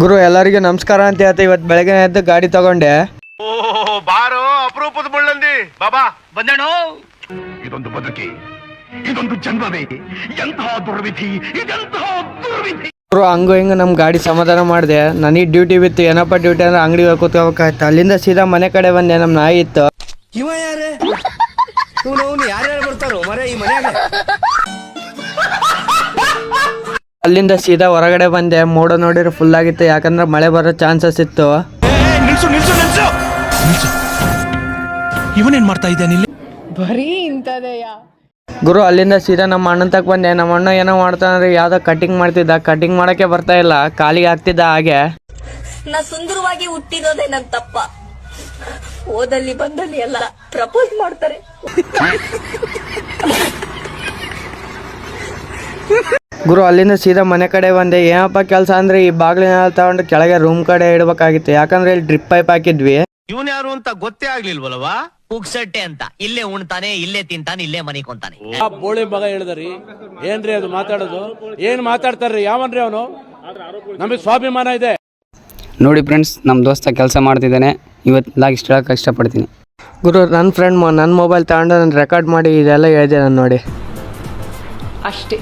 ಗುರು ಎಲ್ಲರಿಗೂ ನಮಸ್ಕಾರ ಅಂತ ಹೇಳ್ತಾ ಇವತ್ತು ಬೆಳಗ್ಗೆ ಎದ್ದು ಗಾಡಿ ತಗೊಂಡೆ. ಓ ಬಾರೋ ಅಪರೂಪದ ಮುಳ್ಳಂದಿ ಬಾಬಾ ಬಂದೇಣೋ. ಇದೊಂದು ಬದುಕಿ, ಇದೊಂದು ಜನ್ಮವೇ, ಎಂತಹ ದುರ್ವಿಧಿ, ಇದೆಂತಹ ದುರ್ವಿಧಿ. ಗುರು ಹಂಗು ಹಿಂಗೆ ನಮ್ಮ ಗಾಡಿ ಸಮಾಧಾನ ಮಾಡಿದೆ. ನನಗೆ ಡ್ಯೂಟಿ ಬಿತ್ತು. ಏನಪ್ಪ ಡ್ಯೂಟಿ ಅಂದ್ರೆ ಅಂಗಡಿ ಕೂತ್ಕೋಬೇಕಾಯ್ತು. ಅಲ್ಲಿಂದ ಸೀದಾ ಮನೆ ಕಡೆ ಬಂದೆ. ನಮ್ಮ ನಾಯಿ ಇತ್ತು. ಇವ ಯಾರೇ ಯಾರ್ಯಾರು ಬರ್ತಾರೋ ಮರೆ ಈ ಮನೆಯಾಗ. ಅಲ್ಲಿಂದ ಸೀದಾ ಹೊರಗಡೆ ಬಂದೆ. ಮೋಡ ನೋಡಿದ್ರೆ ಫುಲ್ ಆಗಿತ್ತು, ಯಾಕಂದ್ರೆ ಮಳೆ ಬರೋ ಚಾನ್ಸಸ್ ಇತ್ತು. ಇವನೇನ್ ಮಾಡ್ತಾ ಇದ್ದಾನೆ ಇಲ್ಲಿ? ಬರೀ ಇಂಥದೆಯಾ ಗುರು ಅಲ್ಲಿಂದ ಸೀದಾ ನಮ್ಮ ಅಣ್ಣನ ತಕ್ಕ ಬಂದೆ. ನಮ್ಮ ಅಣ್ಣ ಏನೋ ಮಾಡ್ತಾನಂದ್ರೆ ಯಾವ್ದೋ ಕಟಿಂಗ್ ಮಾಡ್ತಿದ್ದ. ಕಟಿಂಗ್ ಮಾಡಕ್ಕೆ ಬರ್ತಾ ಇಲ್ಲ, ಕಾಲಿಗೆ ಆಗ್ತಿದ್ದ. ಹಾಗೆ ನಾ ಸುಂದರವಾಗಿ ಹುಟ್ಟಿರೋದೇ ನನ್ ತಪ್ಪ. ಓದಲ್ಲಿ ಬಂದಲ್ಲಿ ಎಲ್ಲ ಪ್ರಪೋಸ್ ಮಾಡ್ತಾರೆ. ಗುರು ಅಲ್ಲಿಂದ ಸೀದಾ ಮನೆ ಕಡೆ ಬಂದೆ. ಏನಪ್ಪ ಕೆಲಸ ಅಂದ್ರೆ ಈ ಬಾಗಿಲಿನ ತಗೊಂಡು ಕೆಳಗೆ ರೂಮ್ ಕಡೆ ಇಡ್ಬೇಕಾಗಿತ್ತು, ಯಾಕಂದ್ರೆ ಇಲ್ಲಿ ಡ್ರಿಪ್ ಪೈಪ್ ಹಾಕಿದ್ವಿ. ಇವನ್ ಯಾರು ಅಂತ ಗೊತ್ತೇ ಆಗ್ಲಿಲ್ವಲ್ವಾ? ಪುಕ್ಸಟ್ಟೆ ಅಂತ. ಇಲ್ಲೇ ಉಣ್ತಾನೆ, ಇಲ್ಲೇ ತಿಂತಾನೆ, ಇಲ್ಲೇ ಮನಿಕೊಂತಾನೆ. ಬೋಳಿ ಮಗ ಹೇಳಿದ್ರಿ ಏನ್ರಿ ಅದು ಮಾತಾಡೋದು? ಏನ್ ಮಾತಾಡ್ತಾರ್ರಿ? ಯಾವನ್ರಿ ಅವನು? ನಮಗೆ ಸ್ವಾಭಿಮಾನ ಇದೆ. ನೋಡಿ ಫ್ರೆಂಡ್ಸ್, ನಮ್ಮ ದೋಸ್ತ ಕೆಲಸ ಮಾಡ್ತಿದ್ದಾನೆ. ಇವತ್ತು ಇಷ್ಟ ಹೇಳಕ್ಕೆ ಇಷ್ಟಪಡ್ತೀನಿ. ಗುರು ನನ್ನ ಫ್ರೆಂಡ್ ನನ್ನ ಮೊಬೈಲ್ ತಗೊಂಡು ನಾನು ರೆಕಾರ್ಡ್ ಮಾಡಿ ಇದೆಲ್ಲ ಹೇಳಿದೆ ನಾನು ನೋಡಿ ಅಷ್ಟೇ.